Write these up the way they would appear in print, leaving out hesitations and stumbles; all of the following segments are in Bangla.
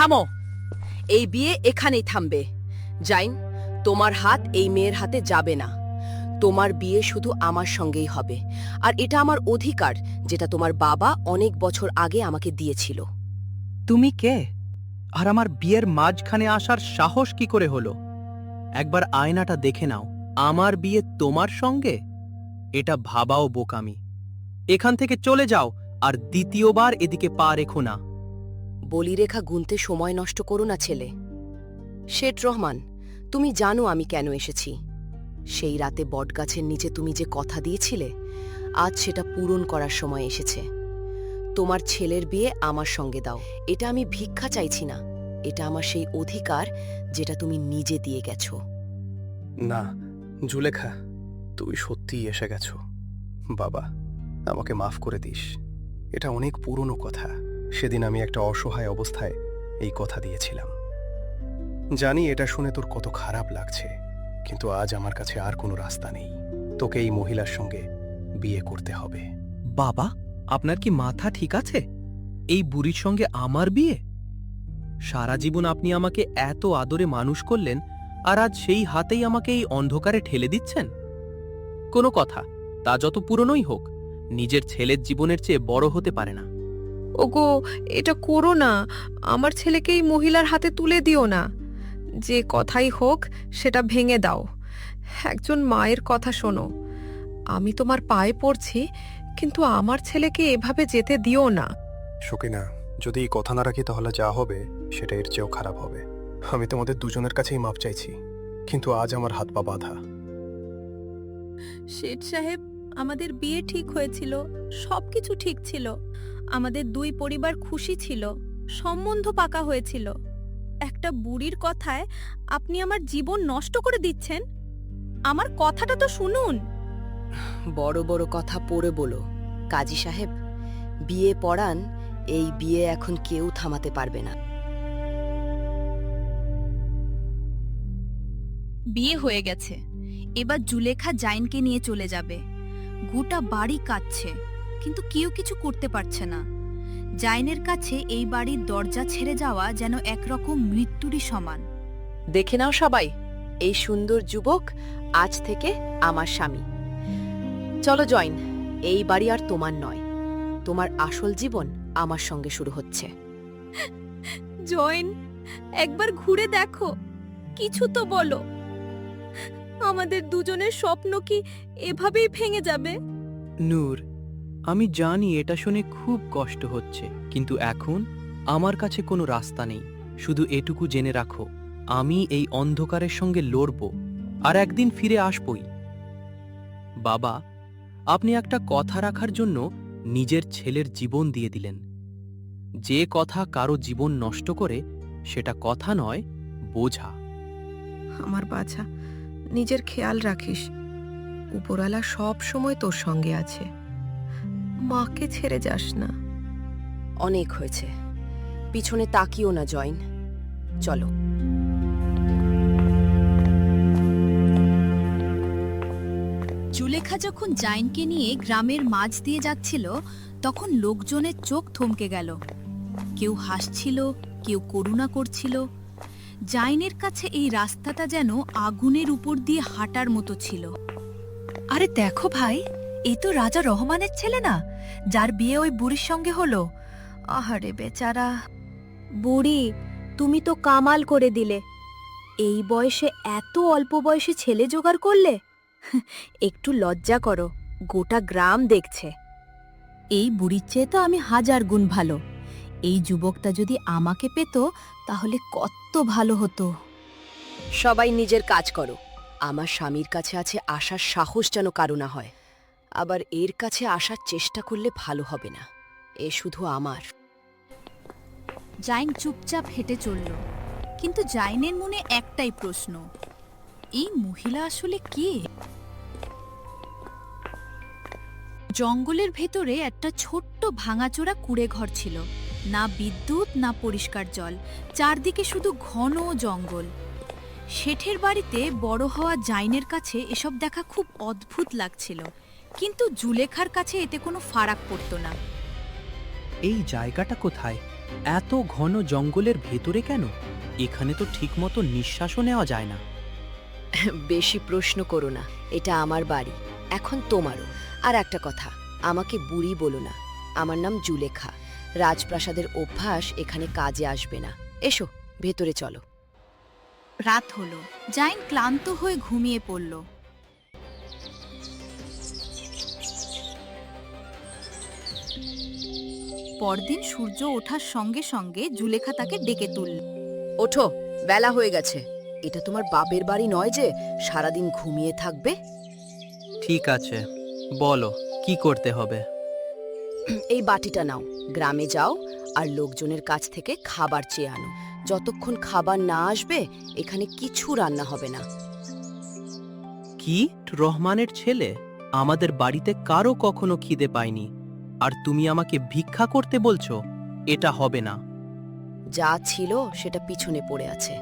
থামো, এই বিয়ে এখানেই থামবে। জাইন, তোমার হাত এই মেয়ের হাতে যাবে না। তোমার বিয়ে শুধু আমার সঙ্গেই হবে, আর এটা আমার অধিকার, যেটা তোমার বাবা অনেক বছর আগে আমাকে দিয়েছিল। তুমি কে? আর আমার বিয়ের মাঝখানে আসার সাহস কি করে হলো? একবার আয়নাটা দেখে নাও, আমার বিয়ে তোমার সঙ্গে? এটা ভাবাও বোকামি। এখান থেকে চলে যাও, আর দ্বিতীয়বার এদিকে পা রেখো না। বলিরেখা গুনতে সময় নষ্ট করো না ছেলে। শেঠ রহমান, তুমি জানো আমি কেন এসেছি। সেই রাতে বটগাছের নিচে তুমি যে কথা দিয়েছিলে, আজ সেটা পূরণ করার সময় এসেছে। তোমার ছেলের বিয়ে আমার সঙ্গে দাও। এটা আমি ভিক্ষা চাইছি না, এটা আমার সেই অধিকার যেটা তুমি নিজে দিয়ে গেছো। না জুলেখা, তুই সত্যিই এসে গেছো। বাবা, আমাকে মাফ করে দিস। এটা অনেক পুরনো কথা। সেদিন আমি একটা অসহায় অবস্থায় এই কথা দিয়েছিলাম। জানি এটা শুনে তোর কত খারাপ লাগছে, কিন্তু আজ আমার কাছে আর কোনো রাস্তা নেই। তোকে এই মহিলার সঙ্গে বিয়ে করতে হবে। বাবা, আপনার কি মাথা ঠিক আছে? এই বুড়ির সঙ্গে আমার বিয়ে? সারা জীবন আপনি আমাকে এত আদরে মানুষ করলেন, আর আজ সেই হাতেই আমাকে এই অন্ধকারে ঠেলে দিচ্ছেন? কোনো কথা, তা যত পুরনোই হোক, নিজের ছেলের জীবনের চেয়ে বড় হতে পারে না। ওগো, এটা করো না। আমার ছেলেকে এই মহিলার হাতে তুলে দিও না। যে কথাই হোক সেটা ভেঙে দাও। একজন মায়ের কথা শোনো। আমি তোমার পায়ে পড়ছি, কিন্তু আমার ছেলেকে এভাবে যেতে দিও না। সকিনা, যদি এই কথা না রাখি তাহলে যা হবে সেটা এর চেয়েও খারাপ হবে। আমি তোমাদের দুজনের কাছেই মাপ চাইছি, কিন্তু আজ আমার হাত পা বাঁধা। শেঠ সাহেব, আমাদের বিয়ে ঠিক হয়েছিল, সবকিছু ঠিক ছিল। আমাদের দুই পরিবার খুশি ছিল, সম্বন্ধ পাকা হয়েছিল। একটা বুড়ির কথায় আপনি আমার জীবন নষ্ট করে দিচ্ছেন। আমার কথাটা তো শুনুন। বড় বড় কথা পড়ে বলো। কাজী সাহেব, বিয়ে পড়ান। এই বিয়ে এখন কেউ থামাতে পারবে না। বিয়ে হয়ে গেছে, এবার জুলেখা জাইনকে নিয়ে চলে যাবে। গোটা বাড়ি কাঁদছে, কিন্তু কেউ কিছু করতে পারছে না। জাইনের কাছে এই বাড়ির দরজা ছেড়ে যাওয়া যেন একরকম মৃত্যুরই সমান। দেখে নাও সবাই, এই সুন্দর যুবক আজ থেকে আমার স্বামী। চলো জয়েন, এই বাড়ি আর তোমার নয়। তোমার আসল জীবন আমার সঙ্গে শুরু হচ্ছে। জয়েন, একবার ঘুরে দেখো, কিছু তো বলো। আমাদের দুজনের স্বপ্ন কি এভাবেই ভেঙে যাবে? নূর, আমি জানি এটা শুনে খুব কষ্ট হচ্ছে, কিন্তু এখন আমার কাছে কোনো রাস্তা নেই। শুধু এটুকু জেনে রাখো, আমি এই অন্ধকারের সঙ্গে লড়ব, আর একদিন ফিরে আসবই। বাবা, আপনি একটা কথা রাখার জন্য নিজের ছেলের জীবন দিয়ে দিলেন। যে কথা কারো জীবন নষ্ট করে, সেটা কথা নয়, বোঝা। আমার বাছা, নিজের খেয়াল রাখিস। উপরওয়ালা সব সময় তোর সঙ্গে আছে। মাকে ছেড়ে যাস না। অনেক হয়েছে, পিছনে তাকিও না জয়েন। চলো। জুলেখা যখন জাইনকে নিয়ে গ্রামের মাঝ দিয়ে যাচ্ছিল, তখন লোকজনের চোখ থমকে গেল। কেউ হাসছিল, কেউ করুণা করছিল। জাইনের কাছে এই রাস্তাটা যেন আগুনের উপর দিয়ে হাঁটার মতো ছিল। আরে দেখো ভাই, এই তো রাজা রহমানের ছেলে না, যার বিয়ে ওই বুড়ির সঙ্গে হলো? আহারে বেচারা। বুড়ি, তুমি তো কামাল করে দিলে। এই বয়সে এত অল্প বয়সী ছেলে জোগাড় করলে। একটু লজ্জা করো, গোটা গ্রাম দেখছে। এই বুড়ির চেয়ে তো আমি 1000 গুণ ভালো। এই যুবকটা যদি আমাকে পেত তাহলে কত ভালো হতো। সবাই নিজের কাজ করো। আমার স্বামীর কাছে আছে আসার সাহস যেন কারো না হয়। আবার এর কাছে আসার চেষ্টা করলে ভালো হবে না। এ শুধু আমার। জাইন চুপচাপ হেঁটে চলল, কিন্তু জাইনের মনে একটাই প্রশ্ন, এই মহিলা আসলে কে? জঙ্গলের ভেতরে একটা ছোট্ট ভাঙাচোরা কুঁড়ে ঘর ছিল। না বিদ্যুৎ, না পরিষ্কার জল, চারদিকে শুধু ঘন জঙ্গল। শেঠের বাড়িতে বড় হওয়া জাইনের কাছে এসব দেখা খুব অদ্ভুত লাগছিল, কিন্তু জুলেখার কাছে এতে কোনো ফারাক পড়তো না। এই জায়গাটা কোথায়? এত ঘন জঙ্গলের ভেতরে কেন? এখানে তো ঠিকমতো নিঃশ্বাসও নেওয়া যায় না। বেশি প্রশ্ন করো না, এটা আমার বাড়ি, এখন তোমারও। আর একটা কথা, আমাকে বুড়ি বলো না, আমার নাম জুলেখা। রাজপ্রাসাদের অভ্যাস এখানে কাজে আসবে না। এসো, ভেতরে চলো। রাত হলো, জাইন ক্লান্ত হয়ে ঘুমিয়ে পড়ল। পরদিন সূর্য ওঠার সঙ্গে সঙ্গে জুলেখা তাকে ডেকে তুলল। ওঠো, বেলা হয়ে গেছে। এটা তোমার বাপের বাড়ি নয় যে সারাদিন ঘুমিয়ে থাকবে। ঠিক আছে, বলো কি করতে হবে। এই বাটিটা নাও, গ্রামে যাও আর লোকজনের কাছ থেকে খাবার চেয়ে আনো। যতক্ষণ খাবার না আসবে এখানে কিছু রান্না হবে না। কি, রহমানের ছেলে? আমাদের বাড়িতে কারো কখনো খিদে পায়নি, আর তুমি আমাকে ভিক্ষা করতে বলছো? এটা হবে না। যা ছিল সেটা পিছনে পড়ে আছে।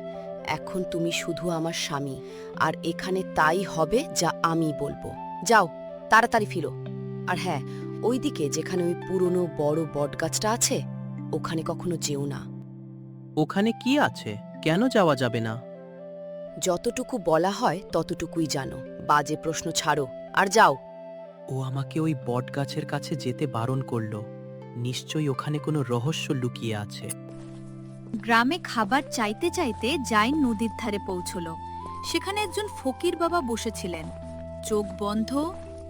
এখন তুমি শুধু আমার স্বামী, আর এখানে তাই হবে যা আমি বলবো। যাও, তাড়াতাড়ি ফিরো। আর হ্যাঁ, ওইদিকে যেখানে ওই পুরনো বড় বটগাছটা আছে, ওখানে কখনো যেও না। ওখানে কি আছে? কেন যাওয়া যাবে না? যতটুকু বলা হয় ততটুকুই জানো। বাজে প্রশ্ন ছাড়ো আর যাও। ও আমাকে ওই বটগাছের কাছে যেতে বারণ করলো। নিশ্চয়ই ওখানে কোনো রহস্য লুকিয়ে আছে। গ্রামে খাবার চাইতে চাইতে জাইন নদীর ধারে পৌঁছল। সেখানে একজন ফকির বাবা বসেছিলেন, চোখ বন্ধ,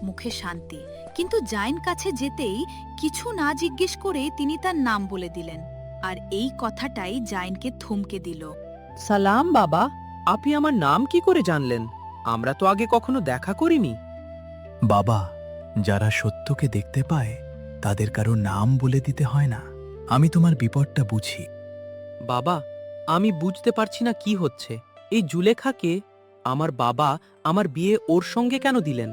মুখে শান্তি। কিন্তু জাইন কাছে যেতেই কিছু না জিজ্ঞেস করে তিনি তার নাম বলে দিলেন। আর এই কথাটাই জাইনকে থমকে দিল। সালাম বাবা, আপনি আমার নাম কি করে জানলেন? আমরা তো আগে কখনো দেখা করিনি। বাবা, যারা সত্যকে দেখতে পায় তাদের কারো নাম বলে দিতে হয় না। আমি তোমার বিপদটা বুঝি। বাবা, আমি বুঝতে পারছি না কি হচ্ছে। এই জুলেখাকে আমার বাবা আমার বিয়ে ওর সঙ্গে কেন দিলেন?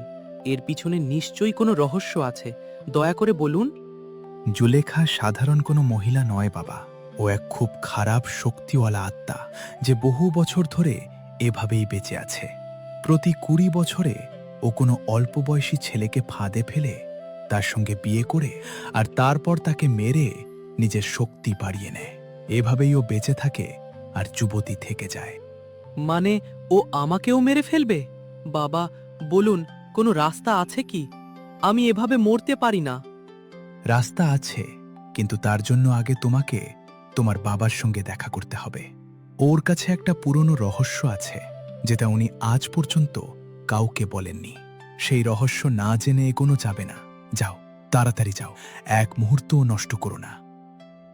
এর পিছনে নিশ্চয়ই কোনো রহস্য আছে। দয়া করে বলুন। জুলেখা সাধারণ কোনো মহিলা নয় বাবা। ও এক খুব খারাপ শক্তিওয়ালা আত্মা, যে বহু বছর ধরে এভাবেই বেঁচে আছে। প্রতি 20 বছরে ও কোনো অল্প বয়সী ছেলেকে ফাঁদে ফেলে তার সঙ্গে বিয়ে করে আর তারপর তাকে মেরে নিজের শক্তি বাড়িয়ে নেয়। এভাবেই ও বেঁচে থাকে আর যুবতী থেকে যায়। মানে ও আমাকেও মেরে ফেলবে? বাবা বলুন, কোনো রাস্তা আছে কি? আমি এভাবে মরতে পারি না। রাস্তা আছে, কিন্তু তার জন্য আগে তোমাকে তোমার বাবার সঙ্গে দেখা করতে হবে। ওর কাছে একটা পুরনো রহস্য আছে, যেটা উনি আজ পর্যন্ত কাউকে বলেননি। সেই রহস্য না জেনে এগোনো যাবে না। যাও, তাড়াতাড়ি যাও, এক মুহূর্তও নষ্ট করো না।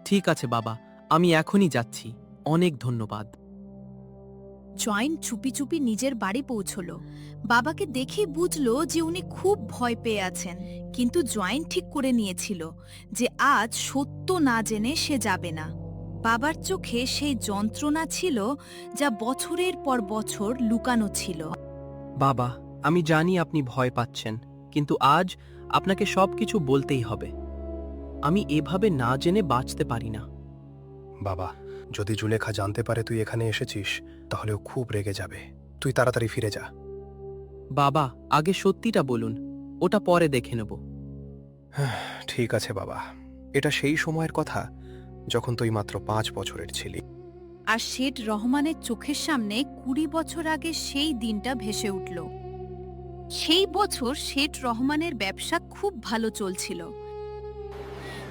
ঠিক আছে বাবা, আমি এখনই যাচ্ছি। অনেক ধন্যবাদ। জয়েন চুপি চুপি নিজের বাড়ি পৌঁছল। বাবাকে দেখেই বুঝল যে উনি খুব ভয় পেয়ে আছেন। কিন্তু জয়েন ঠিক করে নিয়েছিল যে আজ সত্য না জেনে সে যাবে না। বাবার চোখে সেই যন্ত্রণা ছিল যা বছরের পর বছর লুকানো ছিল। বাবা, আমি জানি আপনি ভয় পাচ্ছেন, কিন্তু আজ আপনাকে সবকিছু বলতেই হবে। আমি এভাবে না জেনে বাঁচতে পারি না। বাবা, যদি জুলেখা জানতে পারে তুই এখানে এসেছিস, তাহলে ও খুব রেগে যাবে। তুই তাড়াতাড়ি ফিরে যা। বাবা, আগে সত্যিটা বলুন, ওটা পরে দেখে নেব। ঠিক আছে বাবা, এটা সেই সময়ের কথা যখন তুই মাত্র 5 বছরের ছিলি। আর শেঠ রহমানের চোখের সামনে 20 বছর আগে সেই দিনটা ভেসে উঠল। সেই বছর শেঠ রহমানের ব্যবসা খুব ভালো চলছিল।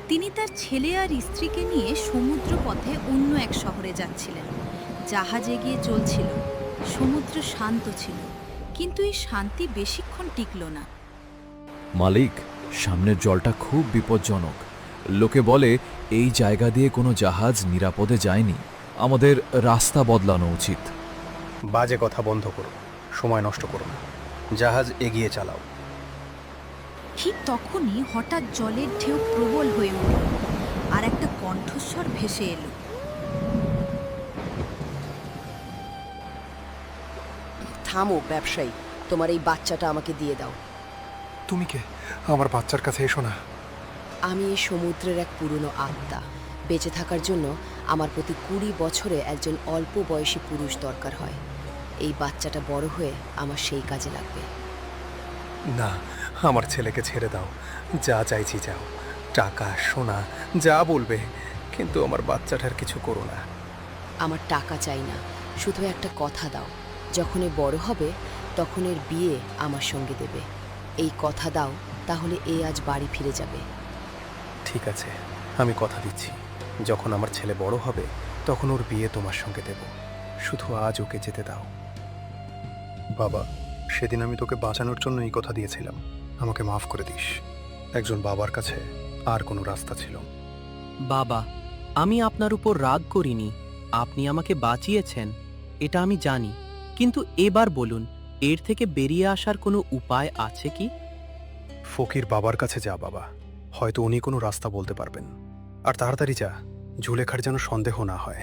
তিনি তার ছেলে আর স্ত্রীকে নিয়ে সমুদ্র পথে অন্য এক শহরে যাচ্ছিলেন। জাহাজ এগিয়ে চলছিল, সমুদ্র শান্ত ছিল, কিন্তু এই শান্তি বেশিক্ষণ টিকল না। মালিক, সামনের জলটা খুব বিপজ্জনক। লোকে বলে এই জায়গা দিয়ে কোনো জাহাজ নিরাপদে যায়নি। আমাদের রাস্তা বদলানো উচিত। বাজে কথা বন্ধ করো, সময় নষ্ট করো না, জাহাজ এগিয়ে চালাও। ঠিক তখনই হঠাৎ জলের ঢেউ প্রবল হয়ে উঠল, আর একটা কণ্ঠস্বর ভেসে এলো। থামো ব্যবসায়ী, তোমার এই বাচ্চাটা আমাকে দিয়ে দাও। তুমি কে? আমার বাচ্চার কাছে এসো না। আমি এই সমুদ্রের এক পুরনো আত্মা। বেঁচে থাকার জন্য আমার প্রতি 20 বছরে একজন অল্প বয়সী পুরুষ দরকার হয়। এই বাচ্চাটা বড় হয়ে আমার সেই কাজে লাগবে। না, আমার ছেলেকে ছেড়ে দাও। যা চাইছি চাও, টাকা সোনা যা বলবে, কিন্তু আমার বাচ্চাটার কিছু করো না। আমার টাকা চাই না, শুধু একটা কথা দাও, যখন এ বড় হবে তখন এর বিয়ে আমার সঙ্গে দেবে। এই কথা দাও, তাহলে এ আজ বাড়ি ফিরে যাবে। ঠিক আছে, আমি কথা দিচ্ছি, যখন আমার ছেলে বড় হবে তখন ওর বিয়ে তোমার সঙ্গে দেব। শুধু আজ ওকে যেতে দাও। বাবা, সেদিন আমি তোকে বাঁচানোর জন্য এই কথা দিয়েছিলাম, আমাকে মাফ করে দিস। একজন বাবার কাছে আর কোনো রাস্তা ছিল না। বাবা, আমি আপনার উপর রাগ করিনি। আপনি আমাকে বাঁচিয়েছেন, এটা আমি জানি। কিন্তু এবার বলুন, এর থেকে বেরিয়ে আসার কোনো উপায় আছে কি? ফকির বাবার কাছে যা বাবা, হয়তো উনি কোনো রাস্তা বলতে পারবেন। আর তাড়াতাড়ি যা, জুলেখার যেন সন্দেহ না হয়।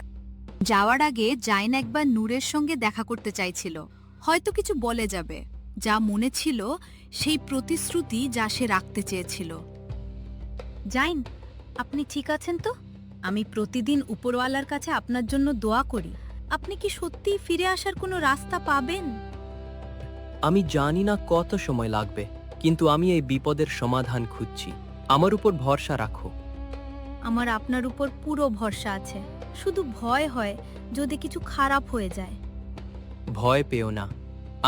যাওয়ার আগে জাইন একবার নূরের সঙ্গে দেখা করতে চাইছিল, হয়তো কিছু বলে যাবে। যা মনে ছিল সেই প্রতিশ্রুতি যা সে রাখতে চেয়েছিল। জাইন, আপনি ঠিক আছেন তো? আমি প্রতিদিন উপরওয়ালার কাছে আপনার জন্য দোয়া করি। আপনি কি সত্যিই ফিরে আসার কোনো রাস্তা পাবেন? আমি জানি না কত সময় লাগবে, কিন্তু আমি এই বিপদের সমাধান খুঁজছি। আমার উপর ভরসা রাখো। আমার আপনার উপর পুরো ভরসা আছে। শুধু ভয় হয় যদি কিছু খারাপ হয়ে যায়। ভয় পেও না,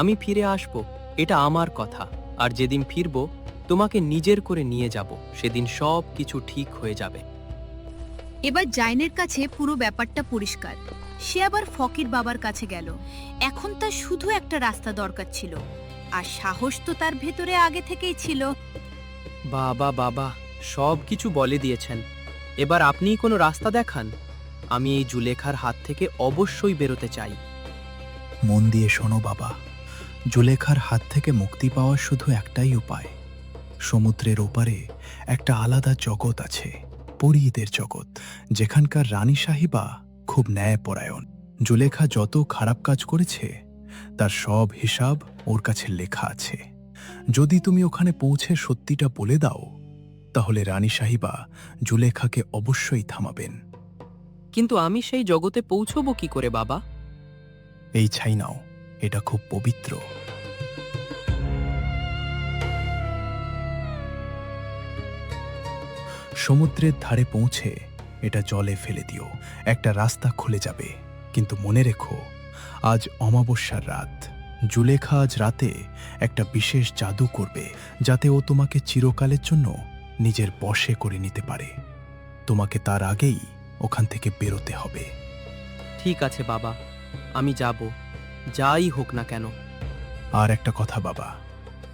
আমি ফিরে আসব, এটা আমার কথা। আর যেদিন ফিরব তোমাকে নিজের করে নিয়ে যাব, সেদিন সব কিছু ঠিক হয়ে যাবে। এবার জাইনের কাছে পুরো ব্যাপারটা পরিষ্কার। সে আবার ফকির বাবার কাছে গেল। এখন তার শুধু একটা রাস্তা দরকার ছিল, আর সাহস তো তার ভেতরে আগে থেকেই ছিল। বাবা বাবা, সব কিছু বলে দিয়েছেন, এবার আপনিই কোনো রাস্তা দেখান। আমি এই জুলেখার হাত থেকে অবশ্যই বেরোতে চাই। মন দিয়ে শোনো বাবা, জুলেখার হাত থেকে মুক্তি পাওয়ার শুধু একটাই উপায়। সমুদ্রের ওপারে একটা আলাদা জগৎ আছে, পরীদের জগৎ, যেখানকার রানী সাহিবা খুব ন্যায়পরায়ণ। জুলেখা যত খারাপ কাজ করেছে তার সব হিসাব ওর কাছে লেখা আছে। যদি তুমি ওখানে পৌঁছে সত্যিটা বলে দাও, তাহলে রানী সাহিবা জুলেখাকে অবশ্যই থামাবেন। কিন্তু আমি সেই জগতে পৌঁছবো কি করে বাবা? এই ছাই নাও, এটা খুব পবিত্র। সমুদ্রের ধারে পৌঁছে এটা জলে ফেলে দিও, একটা রাস্তা খুলে যাবে। কিন্তু মনে রেখো, আজ অমাবস্যার রাত। জুলেখা আজ রাতে একটা বিশেষ জাদু করবে, যাতে ও তোমাকে চিরকালের জন্য নিজের বশে করে নিতে পারে। তোমাকে তার আগেই ওখান থেকে বেরোতে হবে। ঠিক আছে বাবা, আমি যাব, যাই হোক না কেন। আর একটা কথা বাবা,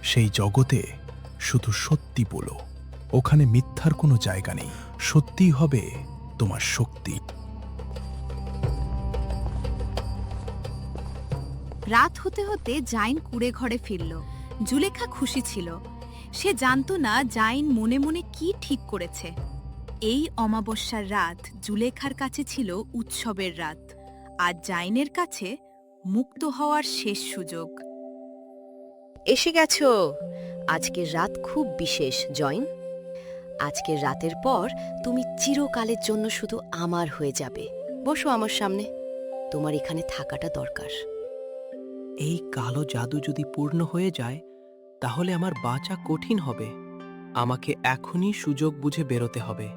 সেই জগতে শুধু সত্যি বলো, ওখানে মিথ্যার কোনো জায়গা নেই। সত্যি হবে তোমার শক্তি। রাত হতে হতে জাইন কুড়ে ঘরে ফিরল। জুলেখা খুশি ছিল। সে জানত না জাইন মনে মনে কি ঠিক করেছে। এই অমাবস্যার রাত জুলেখার কাছে ছিল উৎসবের রাত, আর জাইনের কাছে মুক্ত হওয়ার শেষ সুযোগ। এসে গেছো। আজকের রাত খুব বিশেষ জয়ন। আজকের রাতের পর তুমি চিরকালের জন্য শুধু আমার হয়ে যাবে। বসো আমার সামনে, তোমার এখানে থাকাটা দরকার। এই কালো জাদু যদি পূর্ণ হয়ে যায়, তাহলে আমার বাঁচা কঠিন হবে। আমাকে এখনই সুযোগ বুঝে বেরোতে হবে।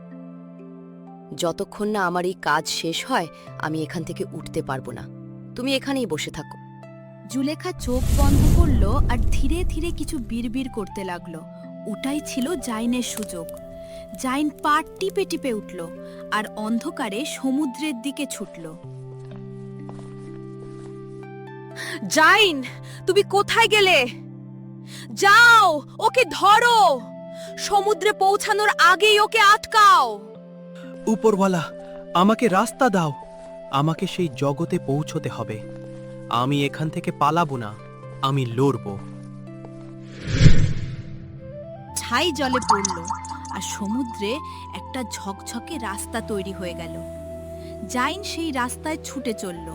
যতক্ষণ না আমার এই কাজ শেষ হয়, আমি এখান থেকে উঠতে পারবো না। তুমি এখানেই বসে থাকো। জুলেখা চোখ বন্ধ করল আর ধীরে ধীরে কিছু বিড়বিড় করতে লাগলো। ওটাই ছিল জাইনের সুযোগ। জাইন পা টিপে টিপে উঠল আর অন্ধকারে সমুদ্রের দিকে ছুটল। জাইন, তুমি কোথায় গেলে? যাও, ওকে ধরো। সমুদ্রে পৌঁছানোর আগেই ওকে আটকাও। উপরওয়ালা, আমাকে রাস্তা দাও। আমাকে সেই জগতে পৌঁছতে হবে। আমি এখান থেকে পালাবো না, আমি লড়ব। ছাই জলে পড়ল আর সমুদ্রে একটা ঝকঝকে রাস্তা তৈরি হয়ে গেল। জাইন সেই রাস্তায় ছুটে চলল।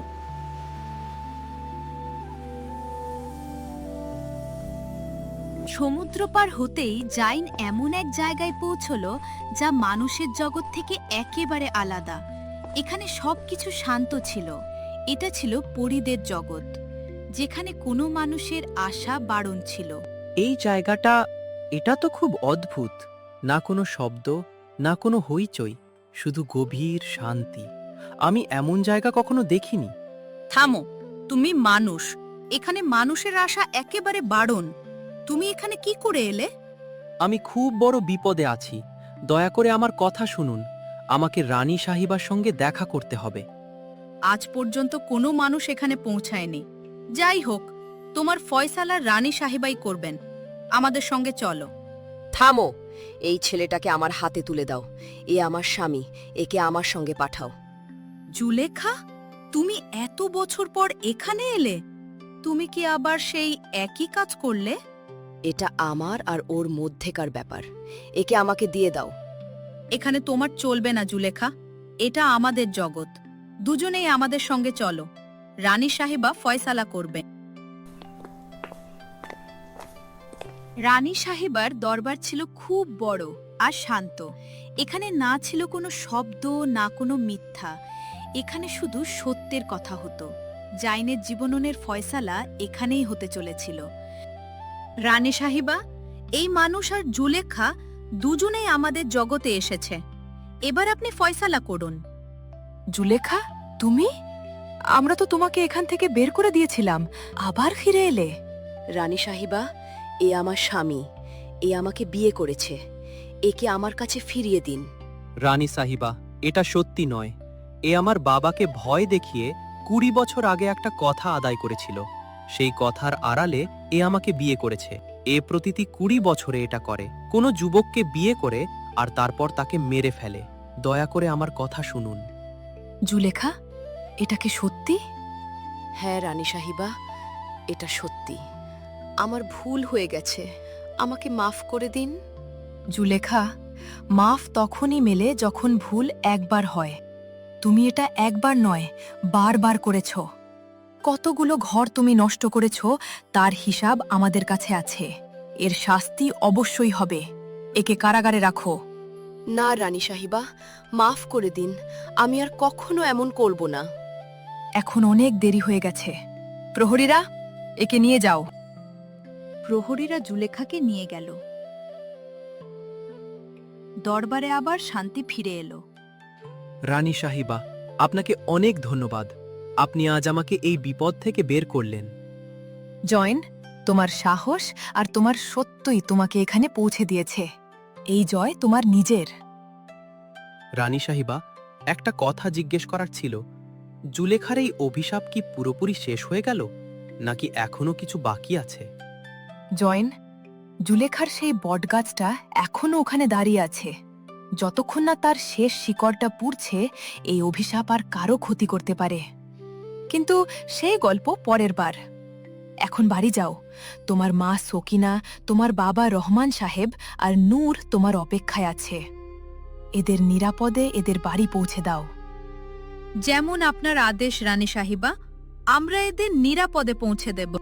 সমুদ্র পার হতেই জাইন এমন এক জায়গায় পৌঁছল যা মানুষের জগৎ থেকে একেবারে আলাদা। এখানে সবকিছু শান্ত ছিল। এটা ছিল পরীদের জগৎ, যেখানে কোনো মানুষের আশা বারণ ছিল। এই জায়গাটা, এটা তো খুব অদ্ভুত। না কোনো শব্দ, না কোনো হইচই, শুধু গভীর শান্তি। আমি এমন জায়গা কখনো দেখিনি। থামো, তুমি মানুষ, এখানে মানুষের আশা একেবারে বারণ। তুমি এখানে কি করে এলে? আমি খুব বড় বিপদে আছি, দয়া করে আমার কথা শুনুন। আমাকে রানী সাহিবার সঙ্গে দেখা করতে হবে। আজ পর্যন্ত কোনো মানুষ এখানে পৌঁছায়নি। যাই হোক, তোমার ফয়সালা রানী সাহেবাই করবেন। আমাদের সঙ্গে চলো। থামো, এই ছেলেটাকে আমার হাতে তুলে দাও। এ আমার স্বামী, একে আমার সঙ্গে পাঠাও। জুলেখা, তুমি এত বছর পর এখানে এলে? তুমি কি আবার সেই একই কাজ করলে? এটা আমার আর ওর মধ্যেকার ব্যাপার। একে আমাকে দিয়ে দাও। এখানে তোমার চলবে না জুলেখা, এটা আমাদের জগৎ। দুজনেই আমাদের সঙ্গে চলো, রানী সাহেবা ফয়সালা করবে। রানী সাহেবার দরবার ছিল খুব বড় আর শান্ত। এখানে না ছিল কোনো শব্দ, না কোনো মিথ্যা। এখানে শুধু সত্যের কথা হতো। জাইনের জীবনের ফয়সালা এখানেই হতে চলেছিল। রানী সাহেবা, এই মানুষ আর জুলেখা দুজনেই আমাদের জগতে এসেছে। এবার আপনি ফয়সালা করুন। জুলেখা, তুমি? আমরা তো তোমাকে এখান থেকে বের করে দিয়েছিলাম, আবার ফিরে এলে? রানী সাহিবা, এ আমার স্বামী, এ আমাকে বিয়ে করেছে। একে আমার কাছে ফিরিয়ে দিন। রানী সাহিবা, এটা সত্যি নয়। এ আমার বাবাকে ভয় দেখিয়ে 20 বছর আগে একটা কথা আদায় করেছিল। সেই কথার আড়ালে এ আমাকে বিয়ে করেছে। এ প্রতিটি 20 বছরে এটা করে। কোনো যুবককে বিয়ে করে আর তারপর তাকে মেরে ফেলে। দয়া করে আমার কথা শুনুন। জুলেখা, এটা কি সত্যি? হ্যাঁ রানী সাহিবা, এটা সত্যি। আমার ভুল হয়ে গেছে, আমাকে মাফ করে দিন। জুলেখা, মাফ তখনই মেলে যখন ভুল একবার হয়। তুমি এটা একবার নয়, বারবার করেছ। কতগুলো ঘর তুমি নষ্ট করেছ, তার হিসাব আমাদের কাছে আছে। এর শাস্তি অবশ্যই হবে। একে কারাগারে রাখো। না রানী সাহিবা, মাফ করে দিন। আমি আর কখনো এমন করব না। এখন অনেক দেরি হয়ে গেছে। প্রহরীরা, একে নিয়ে যাও। প্রহরীরা জুলেখাকে নিয়ে গেল। দরবারে আবার শান্তি ফিরে এলো। রানী সাহিবা, আপনাকে অনেক ধন্যবাদ। আপনি আজ আমাকে এই বিপদ থেকে বের করলেন। জয়েন, তোমার সাহস আর তোমার সত্যই তোমাকে এখানে পৌঁছে দিয়েছে। এই জয় তোমার নিজের। রানী সাহিবা, একটা কথা জিজ্ঞেস করার ছিল। জুলেখার এই অভিশাপ কি পুরোপুরি শেষ হয়ে গেল, নাকি এখনো কিছু বাকি আছে? জয়েন, জুলেখার সেই বটগাছটা এখনো ওখানে দাঁড়িয়ে আছে। যতক্ষণ না তার শেষ শিকড়টা পুড়ছে, এই অভিশাপ আর কারো ক্ষতি করতে পারে। কিন্তু সেই গল্প পরের বার। এখন বাড়ি যাও। তোমার মা সকিনা, তোমার বাবা রহমান সাহেব আর নূর তোমার অপেক্ষায় আছে। এদের নিরাপদে এদের বাড়ি পৌঁছে দাও। যেমন আপনার আদেশ রানী সাহিবা, আমরা এদের নিরাপদে পৌঁছে দেব।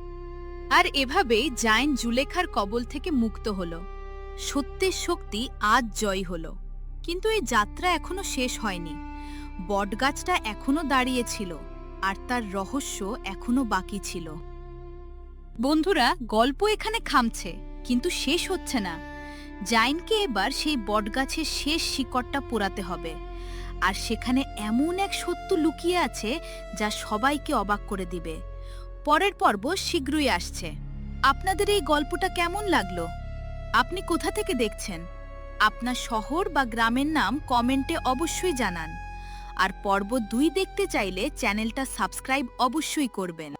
আর এভাবেই জাইন জুলেখার কবল থেকে মুক্ত হল। সত্যের শক্তি আজ জয় হল। কিন্তু এই যাত্রা এখনো শেষ হয়নি। বটগাছটা এখনো দাঁড়িয়েছিল, আর তার রহস্য এখনো বাকি ছিল। বন্ধুরা, গল্প এখানে থামছে, কিন্তু শেষ হচ্ছে না। জাইনকে এবার সেই বটগাছের শেষ শিকড়টা পোড়াতে হবে। আর সেখানে এমন এক সত্য লুকিয়ে আছে যা সবাইকে অবাক করে দিবে। পরের পর্ব শীঘ্রই আসছে। আপনাদের এই গল্পটা কেমন লাগলো? আপনি কোথা থেকে দেখছেন? আপনার শহর বা গ্রামের নাম কমেন্টে অবশ্যই জানান। আর পর্ব 2 দেখতে চাইলে চ্যানেলটা সাবস্ক্রাইব অবশ্যই করবেন।